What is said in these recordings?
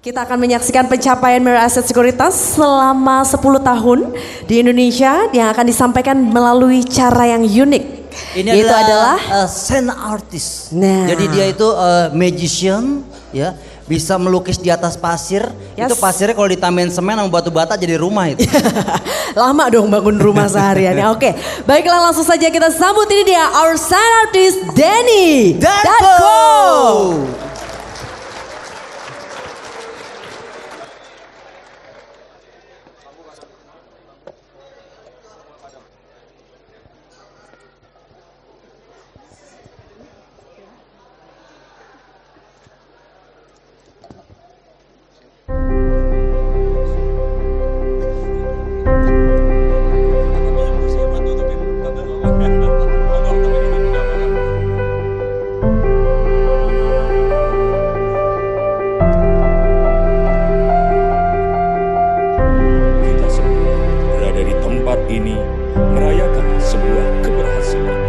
Kita akan menyaksikan pencapaian Mirror Asset Sekuritas selama 10 tahun di Indonesia yang akan disampaikan melalui cara yang unik. Ini yaitu adalah scene artist. Nah. Jadi dia itu magician, ya, bisa melukis di atas pasir. Yes. Itu pasirnya kalau ditambahin semen sama batu bata jadi rumah itu. Lama dong bangun rumah seharian ya. Oke, baiklah langsung saja kita sambut, ini dia our scene artist Denny Datko. Ini merayakan sebuah keberhasilan.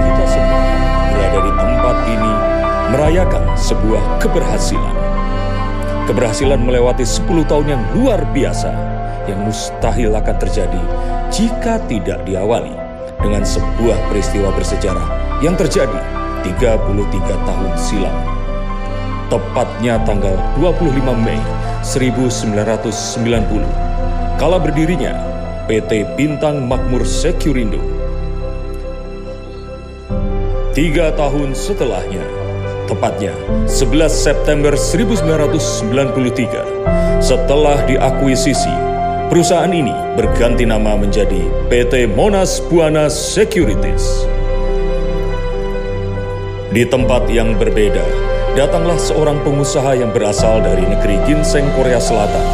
Kita semua berada di tempat ini merayakan sebuah keberhasilan. Keberhasilan melewati 10 tahun yang luar biasa, yang mustahil akan terjadi jika tidak diawali dengan sebuah peristiwa bersejarah yang terjadi 33 tahun silam. Tepatnya tanggal 25 Mei 1990, kala berdirinya PT Bintang Makmur Sekurindo. 3 tahun setelahnya, tepatnya 11 September 1993, setelah diakuisisi, perusahaan ini berganti nama menjadi PT Monas Buana Securities. Di tempat yang berbeda, datanglah seorang pengusaha yang berasal dari negeri ginseng Korea Selatan,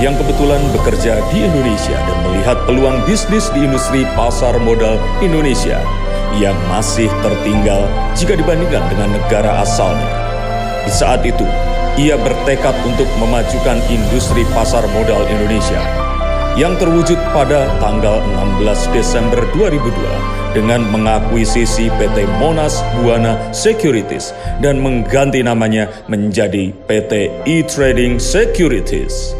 yang kebetulan bekerja di Indonesia dan melihat peluang bisnis di industri pasar modal Indonesia yang masih tertinggal jika dibandingkan dengan negara asalnya. Di saat itu, ia bertekad untuk memajukan industri pasar modal Indonesia yang terwujud pada tanggal 16 Desember 2002 dengan mengakuisisi PT Monas Buana Securities dan mengganti namanya menjadi PT E-Trading Securities.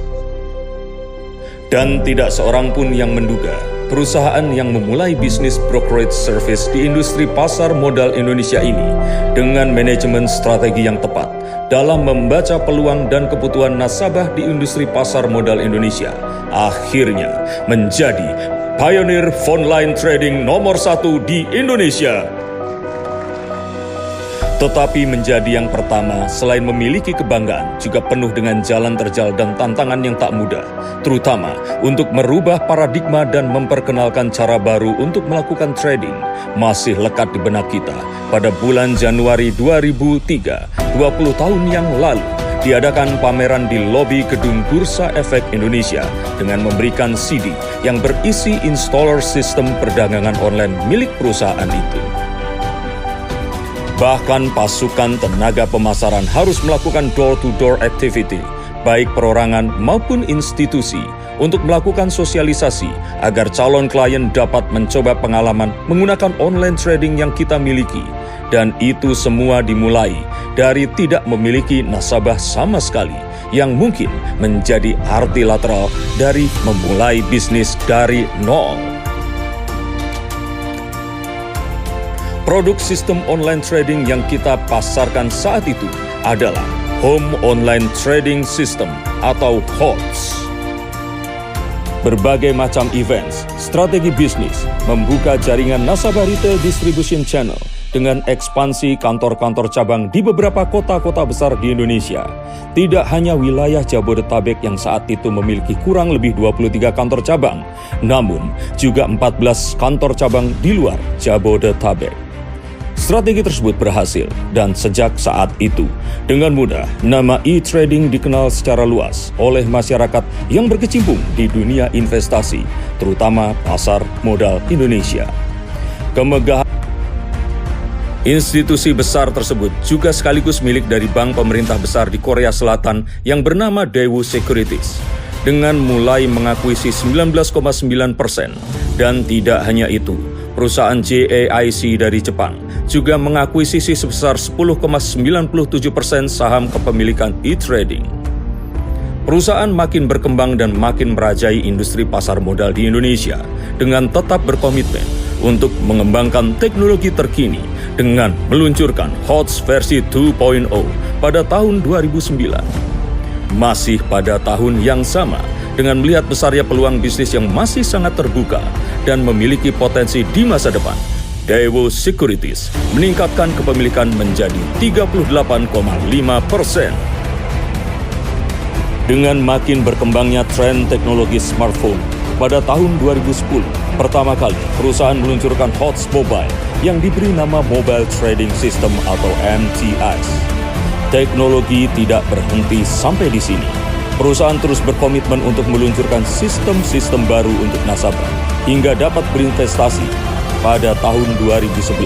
Dan tidak seorang pun yang menduga perusahaan yang memulai bisnis brokerage service di industri pasar modal Indonesia ini dengan manajemen strategi yang tepat dalam membaca peluang dan kebutuhan nasabah di industri pasar modal Indonesia akhirnya menjadi pionir online trading nomor 1 di Indonesia. Tetapi menjadi yang pertama, selain memiliki kebanggaan, juga penuh dengan jalan terjal dan tantangan yang tak mudah, terutama untuk merubah paradigma dan memperkenalkan cara baru untuk melakukan trading, masih lekat di benak kita. Pada bulan Januari 2003, 20 tahun yang lalu, diadakan pameran di lobi gedung Bursa Efek Indonesia dengan memberikan CD yang berisi installer sistem perdagangan online milik perusahaan itu. Bahkan pasukan tenaga pemasaran harus melakukan door-to-door activity, baik perorangan maupun institusi, untuk melakukan sosialisasi agar calon klien dapat mencoba pengalaman menggunakan online trading yang kita miliki. Dan itu semua dimulai dari tidak memiliki nasabah sama sekali, yang mungkin menjadi arti lateral dari memulai bisnis dari nol. Produk sistem online trading yang kita pasarkan saat itu adalah Home Online Trading System atau HOTS. Berbagai macam events, strategi bisnis, membuka jaringan nasabah retail distribution channel dengan ekspansi kantor-kantor cabang di beberapa kota-kota besar di Indonesia. Tidak hanya wilayah Jabodetabek yang saat itu memiliki kurang lebih 23 kantor cabang, namun juga 14 kantor cabang di luar Jabodetabek. Strategi tersebut berhasil, dan sejak saat itu, dengan mudah, nama e-trading dikenal secara luas oleh masyarakat yang berkecimpung di dunia investasi, terutama pasar modal Indonesia. Kemegahan Institusi besar tersebut juga sekaligus milik dari bank pemerintah besar di Korea Selatan yang bernama Daewoo Securities, dengan mulai mengakuisisi 19,9%. Dan tidak hanya itu, perusahaan JAIC dari Jepang juga mengakuisisi sebesar 10,97% saham kepemilikan e-trading. Perusahaan makin berkembang dan makin merajai industri pasar modal di Indonesia dengan tetap berkomitmen untuk mengembangkan teknologi terkini dengan meluncurkan HOTS versi 2.0 pada tahun 2009. Masih pada tahun yang sama, dengan melihat besarnya peluang bisnis yang masih sangat terbuka dan memiliki potensi di masa depan, Daewoo Securities meningkatkan kepemilikan menjadi 38,5%. Dengan makin berkembangnya tren teknologi smartphone, pada tahun 2010, pertama kali perusahaan meluncurkan HOTS Mobile yang diberi nama Mobile Trading System atau MTS. Teknologi tidak berhenti sampai di sini. Perusahaan terus berkomitmen untuk meluncurkan sistem-sistem baru untuk nasabah hingga dapat berinvestasi. Pada tahun 2011,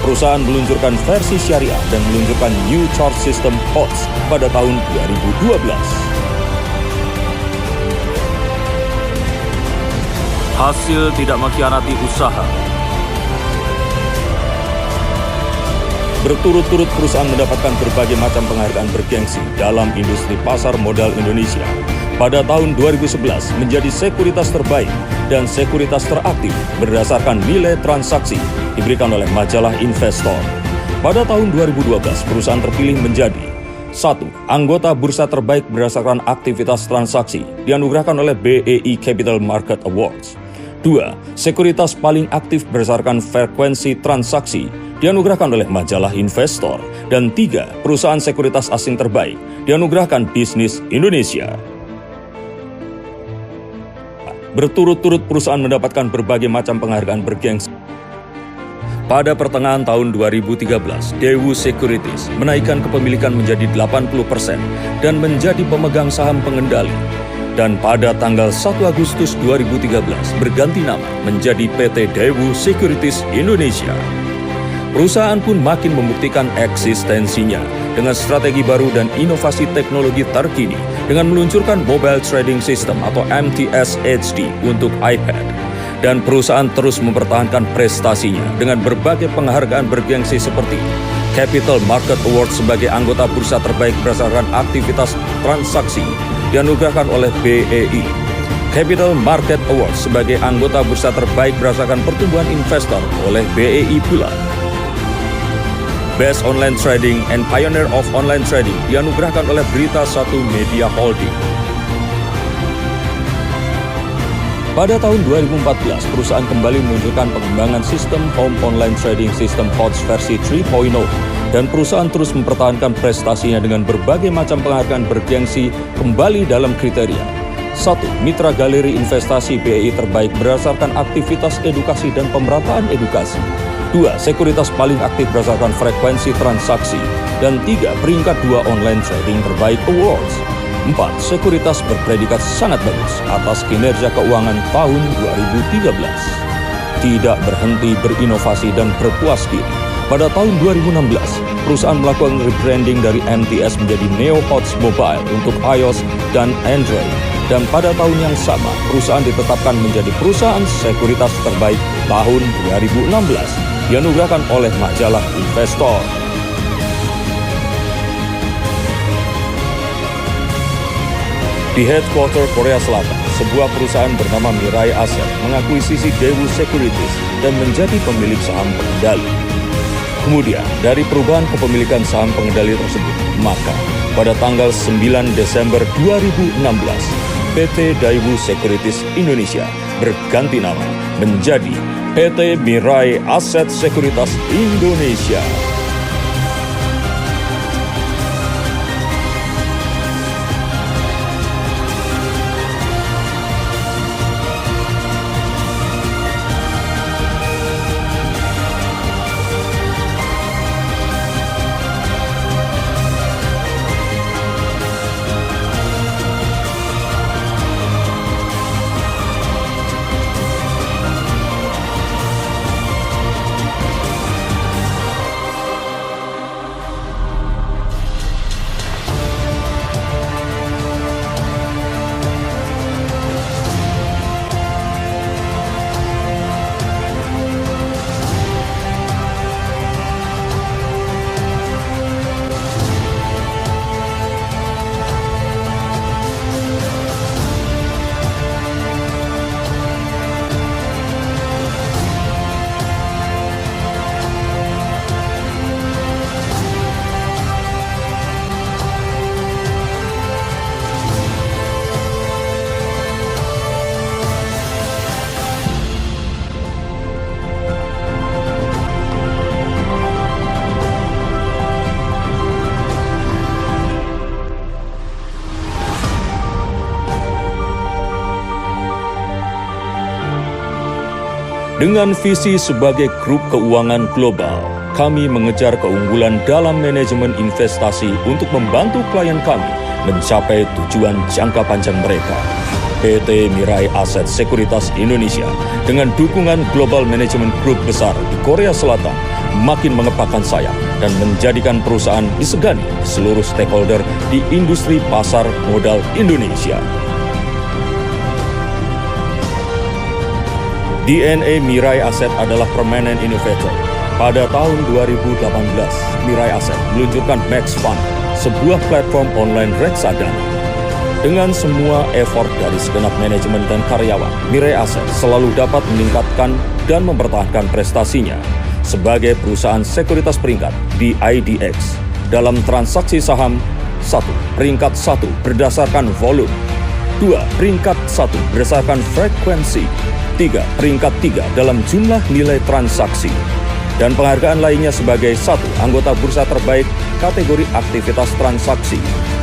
perusahaan meluncurkan versi syariah dan meluncurkan New Chart System HOTS pada tahun 2012. Hasil tidak mengkhianati usaha. Berturut-turut perusahaan mendapatkan berbagai macam penghargaan bergengsi dalam industri pasar modal Indonesia. Pada tahun 2011 menjadi sekuritas terbaik dan sekuritas teraktif berdasarkan nilai transaksi diberikan oleh majalah Investor. Pada tahun 2012 perusahaan terpilih menjadi 1. Anggota bursa terbaik berdasarkan aktivitas transaksi dianugerahkan oleh BEI Capital Market Awards. 2. Sekuritas paling aktif berdasarkan frekuensi transaksi dianugerahkan oleh majalah Investor. Dan 3. Perusahaan sekuritas asing terbaik dianugerahkan Bisnis Indonesia. Berturut-turut perusahaan mendapatkan berbagai macam penghargaan bergengsi. Pada pertengahan tahun 2013, Daewoo Securities menaikkan kepemilikan menjadi 80% dan menjadi pemegang saham pengendali. Dan pada tanggal 1 Agustus 2013 berganti nama menjadi PT Daewoo Securities Indonesia. Perusahaan pun makin membuktikan eksistensinya dengan strategi baru dan inovasi teknologi terkini dengan meluncurkan Mobile Trading System atau MTS HD untuk iPad. Dan perusahaan terus mempertahankan prestasinya dengan berbagai penghargaan bergengsi seperti Capital Market Award sebagai anggota bursa terbaik berdasarkan aktivitas transaksi dianugerahkan oleh BEI, Capital Market Award sebagai anggota bursa terbaik berdasarkan pertumbuhan investor oleh BEI pula. Best Online Trading and Pioneer of Online Trading dianugerahkan oleh Berita 1 Media Holding. Pada tahun 2014, perusahaan kembali meluncurkan pengembangan sistem Home Online Trading System HOTS versi 3.0 dan perusahaan terus mempertahankan prestasinya dengan berbagai macam penghargaan bergengsi kembali dalam kriteria. 1. Mitra Galeri Investasi BEI terbaik berdasarkan aktivitas edukasi dan pemerataan edukasi. 2. Sekuritas paling aktif berdasarkan frekuensi transaksi. Dan 3. Peringkat 2 Online Trading Terbaik Awards. 4. Sekuritas berpredikat sangat bagus atas kinerja keuangan tahun 2013. Tidak berhenti berinovasi dan berpuas diri. Pada tahun 2016, perusahaan melakukan rebranding dari MTS menjadi Neo HOTS Mobile untuk iOS dan Android. Dan pada tahun yang sama, perusahaan ditetapkan menjadi perusahaan sekuritas terbaik tahun 2016, dianugerahkan oleh majalah Investor. Di headquarter Korea Selatan, sebuah perusahaan bernama Mirai Asset mengakuisisi Daewoo Securities dan menjadi pemilik saham pengendali. Kemudian, dari perubahan kepemilikan saham pengendali tersebut, maka pada tanggal 9 Desember 2016, PT Daewoo Securities Indonesia berganti nama menjadi PT Mirai Asset Sekuritas Indonesia. Dengan visi sebagai grup keuangan global, kami mengejar keunggulan dalam manajemen investasi untuk membantu klien kami mencapai tujuan jangka panjang mereka. PT Mirai Aset Sekuritas Indonesia dengan dukungan Global Management Group besar di Korea Selatan makin mengepakkan sayap dan menjadikan perusahaan disegani seluruh stakeholder di industri pasar modal Indonesia. DNA Mirai Aset adalah permanent innovator. Pada tahun 2018, Mirai Aset meluncurkan Max Fund, sebuah platform online reksadana. Dengan semua effort dari segenap manajemen dan karyawan, Mirai Aset selalu dapat meningkatkan dan mempertahankan prestasinya sebagai perusahaan sekuritas peringkat di IDX. Dalam transaksi saham, 1. Peringkat 1 berdasarkan volume. 2. Peringkat 1 berdasarkan frekuensi. 3. Peringkat 3 dalam jumlah nilai transaksi. Dan penghargaan lainnya sebagai 1. Anggota bursa terbaik kategori aktivitas transaksi.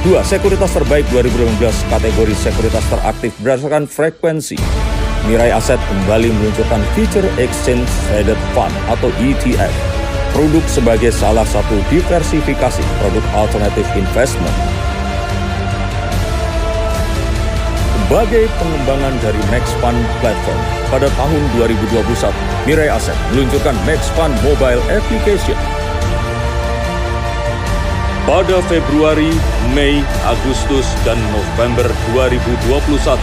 2. Sekuritas terbaik 2015 kategori sekuritas teraktif berdasarkan frekuensi. Mirai Aset kembali meluncurkan Future Exchange Traded Fund atau ETF, produk sebagai salah satu diversifikasi produk alternatif investment. Sebagai pengembangan dari Max Fund Platform, pada tahun 2021, Mirai Aset meluncurkan Max Fund Mobile Application. Pada Februari, Mei, Agustus, dan November 2021,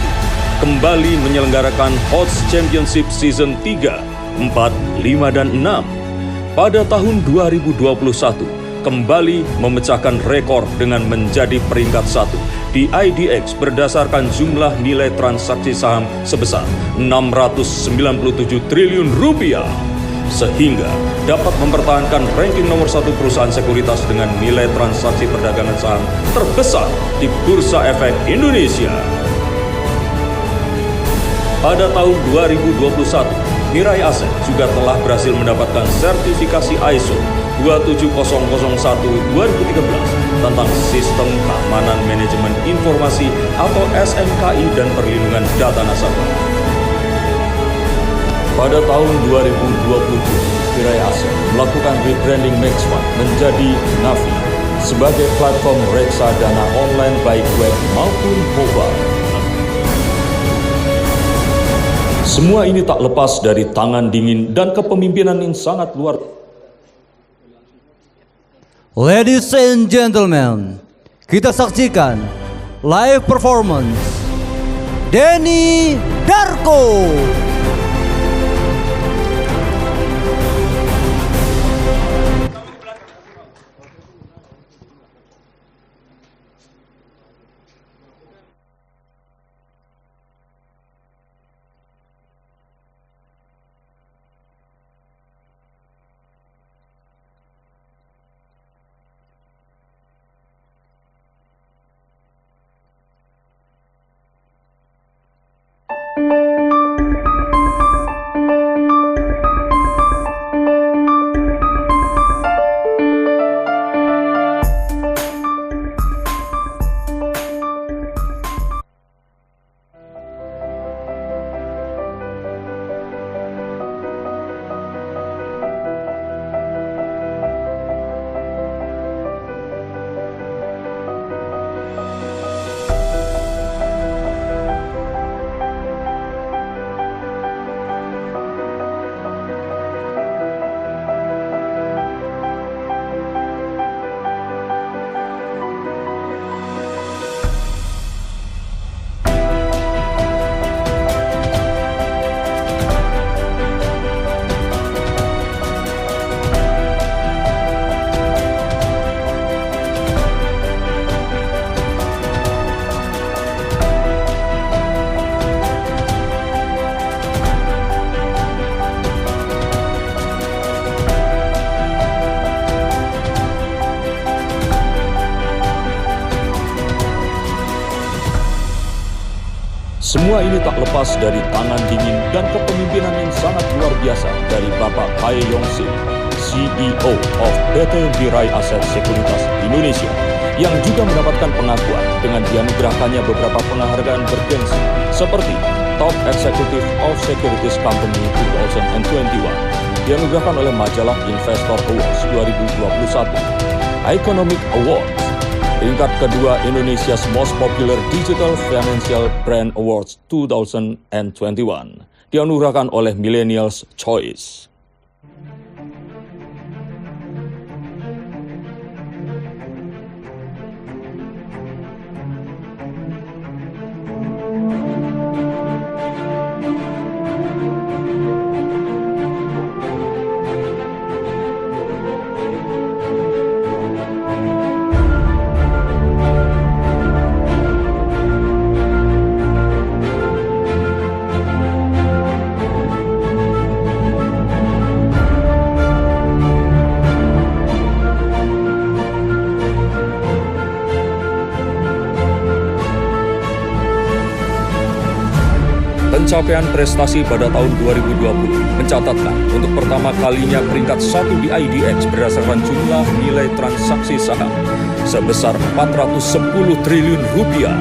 kembali menyelenggarakan HOTS Championship Season 3, 4, 5, dan 6. Pada tahun 2021, kembali memecahkan rekor dengan menjadi peringkat 1 di IDX berdasarkan jumlah nilai transaksi saham sebesar 697 triliun rupiah, sehingga dapat mempertahankan ranking nomor 1 perusahaan sekuritas dengan nilai transaksi perdagangan saham terbesar di Bursa Efek Indonesia. Pada tahun 2021, Mirai Aset juga telah berhasil mendapatkan sertifikasi ISO 27001-2013 tentang Sistem Keamanan Manajemen Informasi atau SMKI dan Perlindungan Data Nasabah. Pada tahun 2020, Mirai Aset melakukan rebranding Max Fund menjadi Navi sebagai platform reksadana online baik web maupun mobile. Semua ini tak lepas dari tangan dingin dan kepemimpinan yang sangat luar biasa. Ladies and gentlemen, kita saksikan live performance Denny Darko. Semua ini tak lepas dari tangan dingin dan kepemimpinan yang sangat luar biasa dari Bapak Tae Yong Sin, CEO of PT Mirai Aset Sekuritas Indonesia, yang juga mendapatkan pengakuan dengan dianugerahkannya beberapa penghargaan bergengsi seperti Top Executive of Securities Company 2021 dianugerahkan oleh majalah Investor Awards 2021. Economic Awards, peringkat kedua Indonesia's Most Popular Digital Financial Brand Awards 2021 dianugerahkan oleh Millennials Choice. Pencapaian prestasi pada tahun 2020 mencatatkan untuk pertama kalinya peringkat 1 di IDX berdasarkan jumlah nilai transaksi saham sebesar 410 triliun rupiah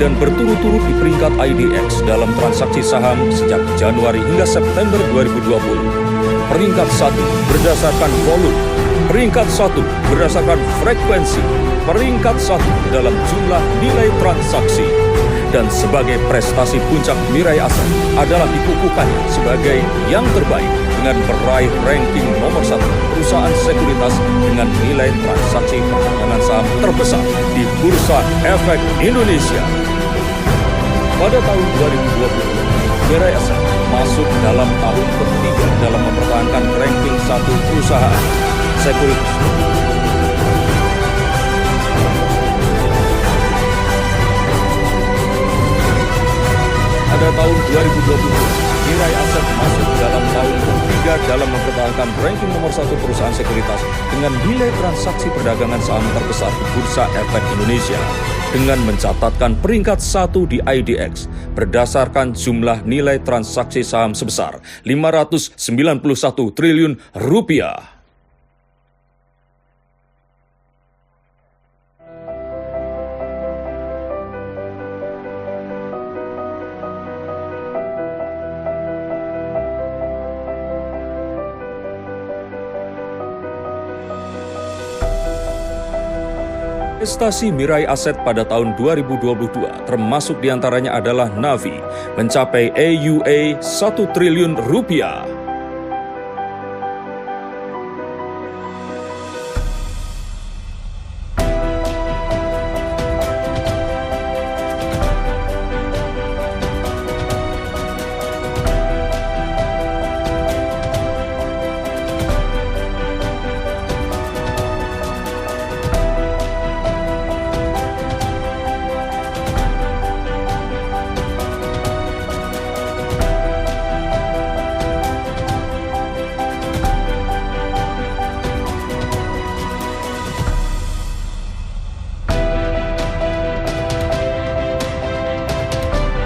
dan berturut-turut di peringkat IDX dalam transaksi saham sejak Januari hingga September 2020. Peringkat 1 berdasarkan volume, peringkat 1 berdasarkan frekuensi, peringkat 1 dalam jumlah nilai transaksi. Dan sebagai prestasi puncak, Mirai Asset adalah dikukuhkannya sebagai yang terbaik dengan meraih ranking nomor 1 perusahaan sekuritas dengan nilai transaksi perdagangan saham terbesar di Bursa Efek Indonesia. Pada tahun 2020, Mirai Asset masuk dalam tahun ketiga dalam mempertahankan ranking 1 perusahaan sekuritas. Pada tahun 2020, Mirai Asset masuk dalam tahun ketiga dalam mempertahankan ranking nomor 1 perusahaan sekuritas dengan nilai transaksi perdagangan saham terbesar di Bursa Efek Indonesia dengan mencatatkan peringkat 1 di IDX berdasarkan jumlah nilai transaksi saham sebesar 591 triliun rupiah. Prestasi Mirai Asset pada tahun 2022 termasuk diantaranya adalah Navi mencapai AUA 1 triliun rupiah.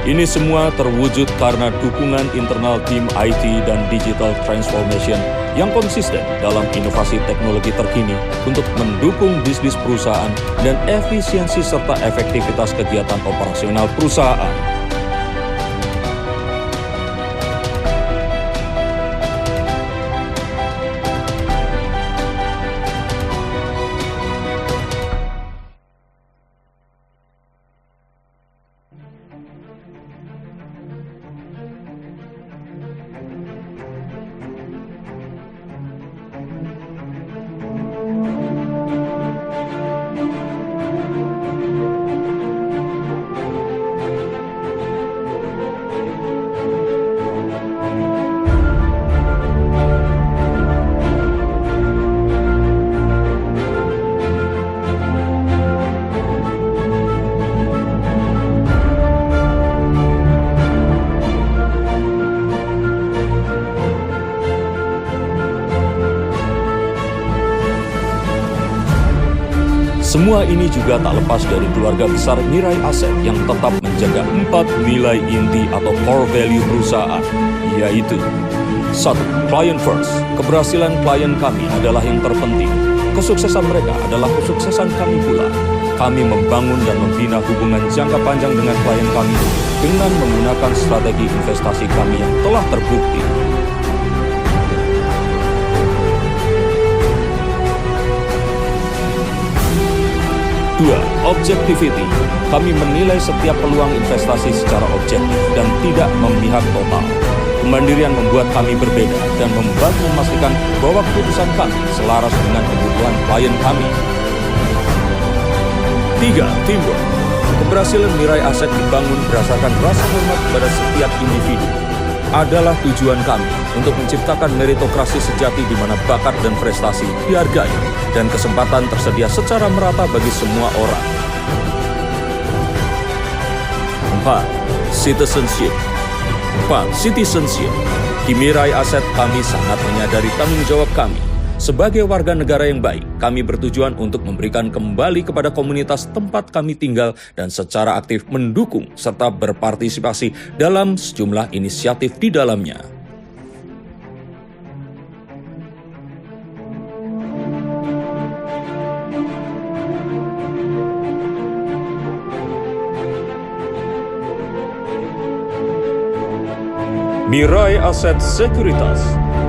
Ini semua terwujud karena dukungan internal tim IT dan digital transformation yang konsisten dalam inovasi teknologi terkini untuk mendukung bisnis perusahaan dan efisiensi serta efektivitas kegiatan operasional perusahaan. Semua ini juga tak lepas dari keluarga besar Mirai Asset yang tetap menjaga 4 nilai inti atau core value perusahaan, yaitu 1. Client first. Keberhasilan klien kami adalah yang terpenting. Kesuksesan mereka adalah kesuksesan kami pula. kami membangun dan membina hubungan jangka panjang dengan klien kami dengan menggunakan strategi investasi kami yang telah terbukti. Dua, objectivity. Kami menilai setiap peluang investasi secara objektif dan tidak memihak total. Kemandirian membuat kami berbeda dan membantu memastikan bahwa keputusan kami selaras dengan kebutuhan klien kami. 3. Teamwork. Keberhasilan Mirai Aset dibangun berdasarkan rasa hormat kepada setiap individu. Adalah tujuan kami untuk menciptakan meritokrasi sejati di mana bakat dan prestasi dihargai dan kesempatan tersedia secara merata bagi semua orang. 4. Citizenship. Di Mirai Aset kami sangat menyadari tanggung jawab kami. Sebagai warga negara yang baik, kami bertujuan untuk memberikan kembali kepada komunitas tempat kami tinggal dan secara aktif mendukung serta berpartisipasi dalam sejumlah inisiatif di dalamnya. Mirai Aset Sekuritas,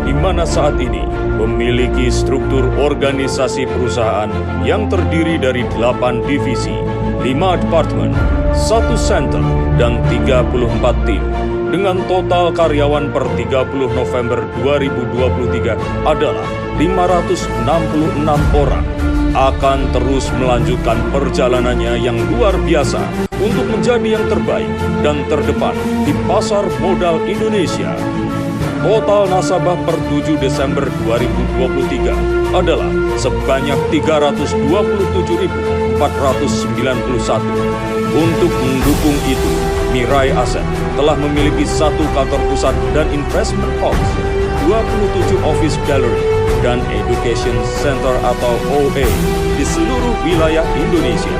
di mana saat ini memiliki struktur organisasi perusahaan yang terdiri dari 8 divisi, 5 departemen, 1 center, dan 34 tim. Dengan total karyawan per 30 November 2023 adalah 566 orang. Akan terus melanjutkan perjalanannya yang luar biasa untuk menjadi yang terbaik dan terdepan di pasar modal Indonesia. Total nasabah per 7 Desember 2023 adalah sebanyak 327.491. Untuk mendukung itu, Mirai Aset telah memiliki 1 kantor pusat dan investment house, 27 office gallery, dan education center atau OA di seluruh wilayah Indonesia,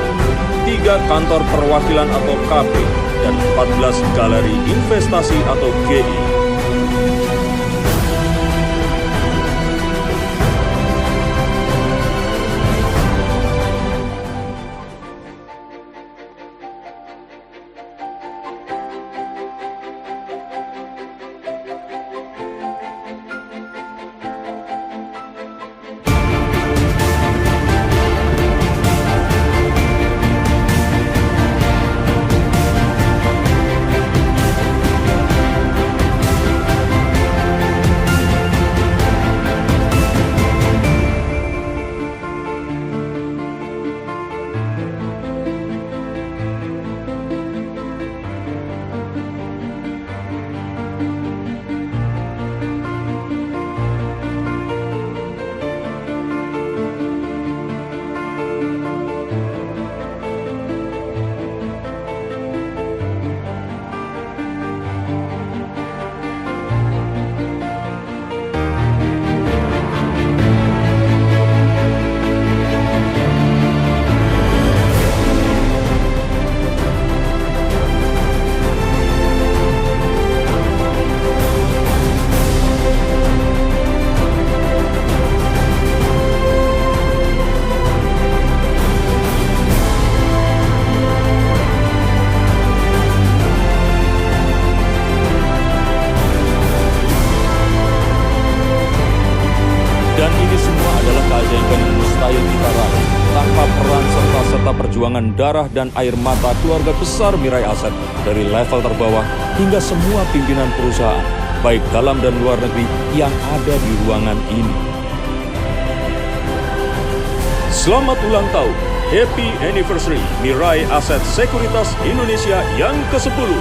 3 kantor perwakilan atau KP, dan 14 galeri investasi atau GI. Dan ini semua adalah keajaiban yang mustahil kita raih tanpa peran serta perjuangan darah dan air mata keluarga besar Mirai Aset dari level terbawah hingga semua pimpinan perusahaan, baik dalam dan luar negeri yang ada di ruangan ini. Selamat ulang tahun, Happy Anniversary Mirai Aset Sekuritas Indonesia yang ke-10.